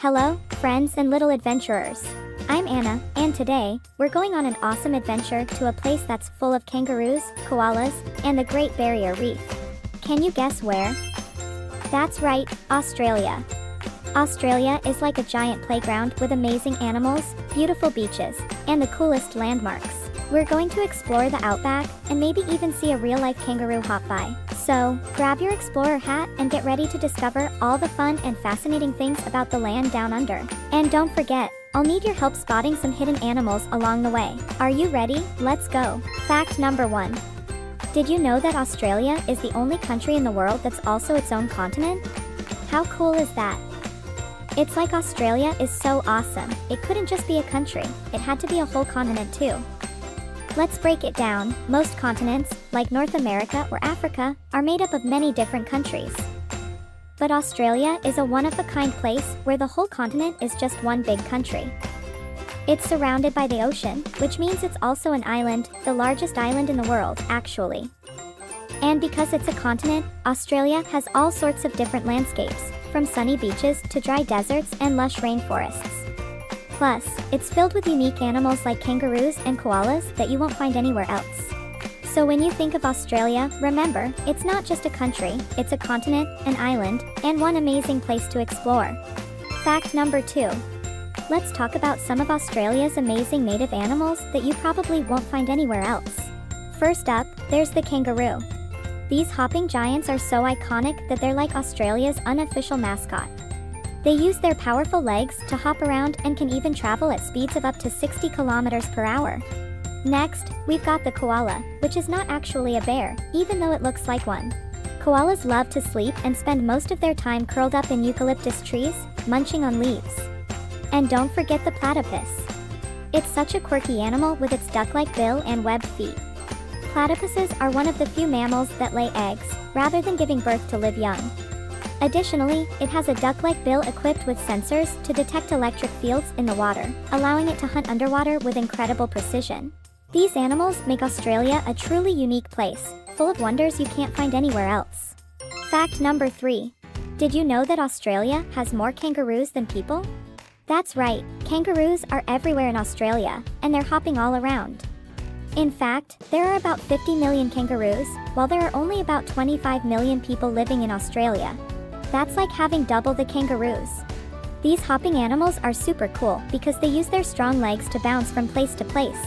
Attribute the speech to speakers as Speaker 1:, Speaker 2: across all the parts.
Speaker 1: Hello, friends and little adventurers. I'm Anna, and today, we're going on an awesome adventure to a place that's full of kangaroos, koalas, and the Great Barrier Reef. Can you guess where? That's right, Australia. Australia is like a giant playground with amazing animals, beautiful beaches, and the coolest landmarks. We're going to explore the outback and maybe even see a real-life kangaroo hop by. So, grab your explorer hat and get ready to discover all the fun and fascinating things about the land down under. And don't forget, I'll need your help spotting some hidden animals along the way. Are you ready? Let's go. Fact number 1. Did you know that Australia is the only country in the world that's also its own continent? How cool is that? It's like Australia is so awesome, it couldn't just be a country, it had to be a whole continent too. Let's break it down. Most continents, like North America or Africa, are made up of many different countries. But Australia is a one-of-a-kind place where the whole continent is just one big country. It's surrounded by the ocean, which means it's also an island, the largest island in the world, actually. And because it's a continent, Australia has all sorts of different landscapes, from sunny beaches to dry deserts and lush rainforests. Plus, it's filled with unique animals like kangaroos and koalas that you won't find anywhere else. So when you think of Australia, remember, it's not just a country, it's a continent, an island, and one amazing place to explore. Fact number 2. Let's talk about some of Australia's amazing native animals that you probably won't find anywhere else. First up, there's the kangaroo. These hopping giants are so iconic that they're like Australia's unofficial mascot. They use their powerful legs to hop around and can even travel at speeds of up to 60 kilometers per hour. Next, we've got the koala, which is not actually a bear, even though it looks like one. Koalas love to sleep and spend most of their time curled up in eucalyptus trees, munching on leaves. And don't forget the platypus. It's such a quirky animal with its duck-like bill and webbed feet. Platypuses are one of the few mammals that lay eggs, rather than giving birth to live young. Additionally, it has a duck-like bill equipped with sensors to detect electric fields in the water, allowing it to hunt underwater with incredible precision. These animals make Australia a truly unique place, full of wonders you can't find anywhere else. Fact number 3. Did you know that Australia has more kangaroos than people? That's right, kangaroos are everywhere in Australia, and they're hopping all around. In fact, there are about 50 million kangaroos, while there are only about 25 million people living in Australia. That's like having double the kangaroos. These hopping animals are super cool because they use their strong legs to bounce from place to place.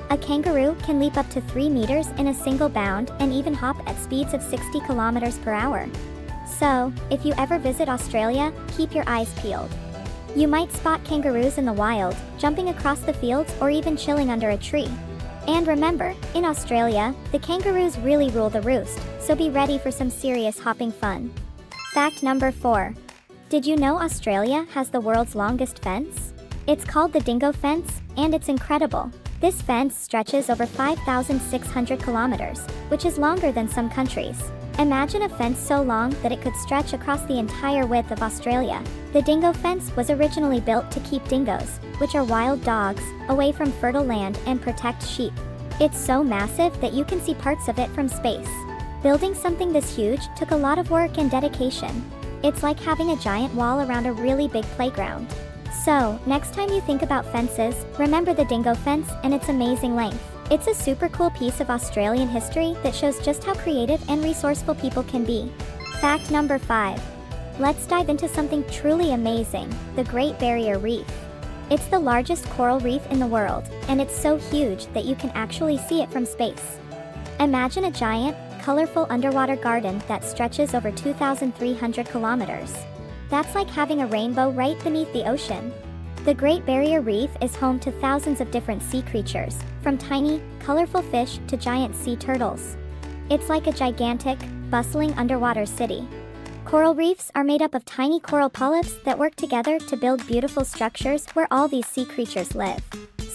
Speaker 1: A kangaroo can leap up to 3 meters in a single bound and even hop at speeds of 60 kilometers per hour. So, if you ever visit Australia, keep your eyes peeled. You might spot kangaroos in the wild, jumping across the fields or even chilling under a tree. And remember, in Australia, the kangaroos really rule the roost, so be ready for some serious hopping fun. Fact number 4. Did you know Australia has the world's longest fence? It's called the Dingo Fence, and it's incredible. This fence stretches over 5,600 kilometers, which is longer than some countries. Imagine a fence so long that it could stretch across the entire width of Australia. The Dingo Fence was originally built to keep dingoes, which are wild dogs, away from fertile land and protect sheep. It's so massive that you can see parts of it from space. Building something this huge took a lot of work and dedication. It's like having a giant wall around a really big playground. So, next time you think about fences, remember the Dingo Fence and its amazing length. It's a super cool piece of Australian history that shows just how creative and resourceful people can be. Fact number 5. Let's dive into something truly amazing, the Great Barrier Reef. It's the largest coral reef in the world, and it's so huge that you can actually see it from space. Imagine a giant, colorful underwater garden that stretches over 2,300 kilometers. That's like having a rainbow right beneath the ocean. The Great Barrier Reef is home to thousands of different sea creatures, from tiny, colorful fish to giant sea turtles. It's like a gigantic, bustling underwater city. Coral reefs are made up of tiny coral polyps that work together to build beautiful structures where all these sea creatures live.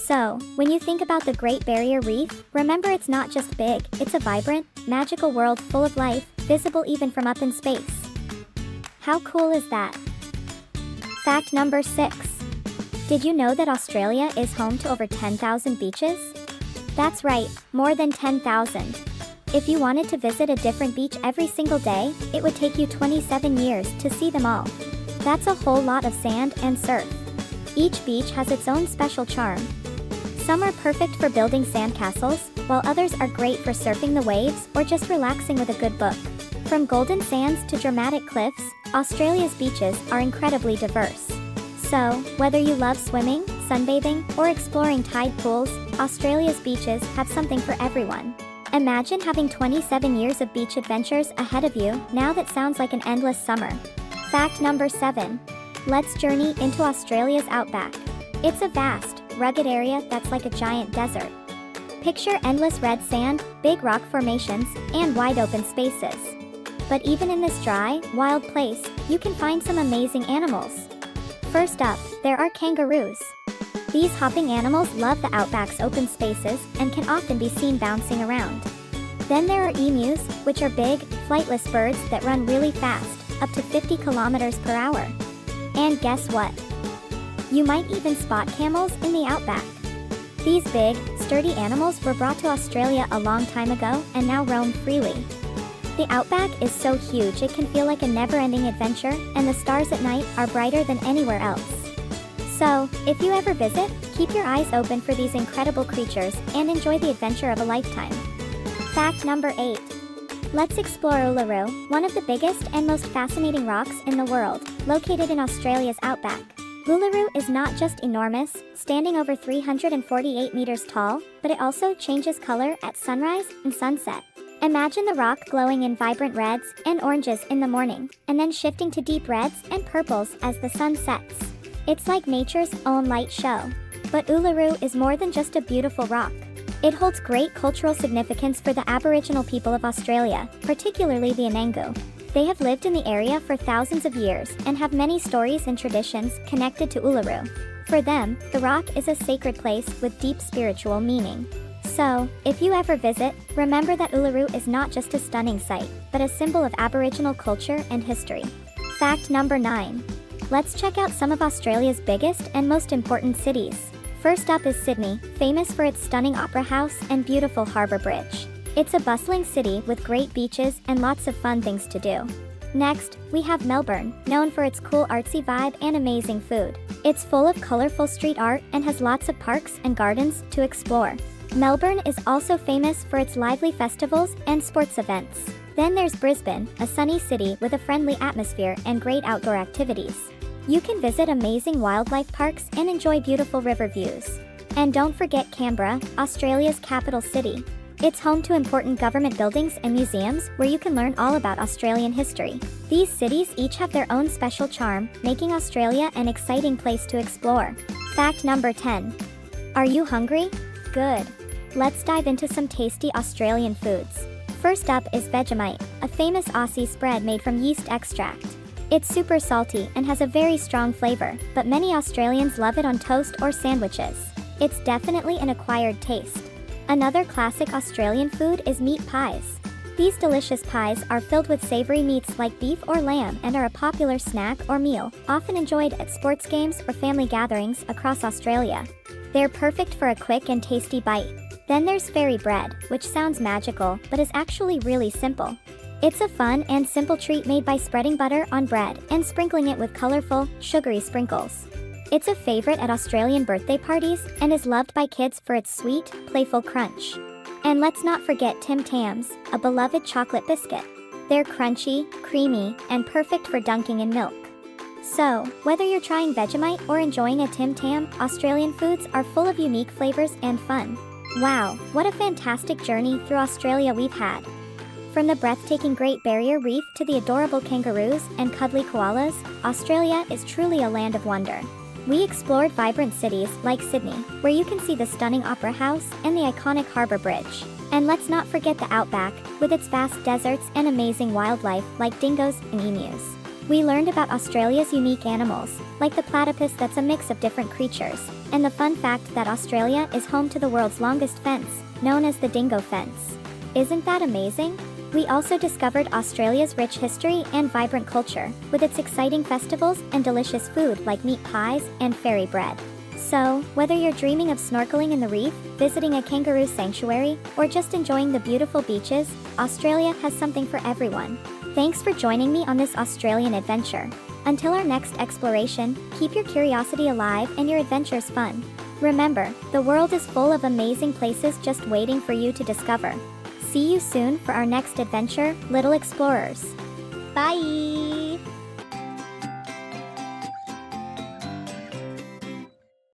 Speaker 1: So, when you think about the Great Barrier Reef, remember it's not just big, it's a vibrant, magical world full of life, visible even from up in space. How cool is that? Fact number 6. Did you know that Australia is home to over 10,000 beaches? That's right, more than 10,000. If you wanted to visit a different beach every single day, it would take you 27 years to see them all. That's a whole lot of sand and surf. Each beach has its own special charm. Some are perfect for building sandcastles, while others are great for surfing the waves or just relaxing with a good book. From golden sands to dramatic cliffs, Australia's beaches are incredibly diverse. So, whether you love swimming, sunbathing, or exploring tide pools, Australia's beaches have something for everyone. Imagine having 27 years of beach adventures ahead of you. Now that sounds like an endless summer. Fact number 7. Let's journey into Australia's outback. It's a vast, rugged area that's like a giant desert. Picture endless red sand, big rock formations, and wide open spaces. But even in this dry, wild place, you can find some amazing animals. First up, there are kangaroos. These hopping animals love the outback's open spaces and can often be seen bouncing around. Then there are emus, which are big, flightless birds that run really fast, up to 50 kilometers per hour. And guess what? You might even spot camels in the outback. These big, sturdy animals were brought to Australia a long time ago and now roam freely. The outback is so huge it can feel like a never-ending adventure, and the stars at night are brighter than anywhere else. So, if you ever visit, keep your eyes open for these incredible creatures and enjoy the adventure of a lifetime. Fact number 8. Let's explore Uluru, one of the biggest and most fascinating rocks in the world, located in Australia's outback. Uluru is not just enormous, standing over 348 meters tall, but it also changes color at sunrise and sunset. Imagine the rock glowing in vibrant reds and oranges in the morning, and then shifting to deep reds and purples as the sun sets. It's like nature's own light show. But Uluru is more than just a beautiful rock. It holds great cultural significance for the Aboriginal people of Australia, particularly the Anangu. They have lived in the area for thousands of years and have many stories and traditions connected to Uluru. For them, the rock is a sacred place with deep spiritual meaning. So, if you ever visit, remember that Uluru is not just a stunning sight, but a symbol of Aboriginal culture and history. Fact number 9. Let's check out some of Australia's biggest and most important cities. First up is Sydney, famous for its stunning opera house and beautiful harbour bridge. It's a bustling city with great beaches and lots of fun things to do. Next, we have Melbourne, known for its cool artsy vibe and amazing food. It's full of colourful street art and has lots of parks and gardens to explore. Melbourne is also famous for its lively festivals and sports events. Then there's Brisbane, a sunny city with a friendly atmosphere and great outdoor activities. You can visit amazing wildlife parks and enjoy beautiful river views. And don't forget Canberra, Australia's capital city. It's home to important government buildings and museums where you can learn all about Australian history. These cities each have their own special charm, making Australia an exciting place to explore. Fact number 10. Are you hungry? Good. Let's dive into some tasty Australian foods. First up is Vegemite, a famous Aussie spread made from yeast extract. It's super salty and has a very strong flavor, but many Australians love it on toast or sandwiches. It's definitely an acquired taste. Another classic Australian food is meat pies. These delicious pies are filled with savory meats like beef or lamb and are a popular snack or meal, often enjoyed at sports games or family gatherings across Australia. They're perfect for a quick and tasty bite. Then there's fairy bread, which sounds magical, but is actually really simple. It's a fun and simple treat made by spreading butter on bread and sprinkling it with colorful, sugary sprinkles. It's a favorite at Australian birthday parties and is loved by kids for its sweet, playful crunch. And let's not forget Tim Tams, a beloved chocolate biscuit. They're crunchy, creamy, and perfect for dunking in milk. So, whether you're trying Vegemite or enjoying a Tim Tam, Australian foods are full of unique flavors and fun. Wow, what a fantastic journey through Australia we've had. From the breathtaking Great Barrier Reef to the adorable kangaroos and cuddly koalas, Australia is truly a land of wonder. We explored vibrant cities like Sydney, where you can see the stunning Opera House and the iconic Harbour Bridge. And let's not forget the Outback, with its vast deserts and amazing wildlife like dingoes and emus. We learned about Australia's unique animals, like the platypus that's a mix of different creatures, and the fun fact that Australia is home to the world's longest fence, known as the Dingo Fence. Isn't that amazing? We also discovered Australia's rich history and vibrant culture, with its exciting festivals and delicious food like meat pies and fairy bread. So, whether you're dreaming of snorkeling in the reef, visiting a kangaroo sanctuary, or just enjoying the beautiful beaches, Australia has something for everyone. Thanks for joining me on this Australian adventure. Until our next exploration, keep your curiosity alive and your adventures fun. Remember, the world is full of amazing places just waiting for you to discover. See you soon for our next adventure, little explorers. Bye!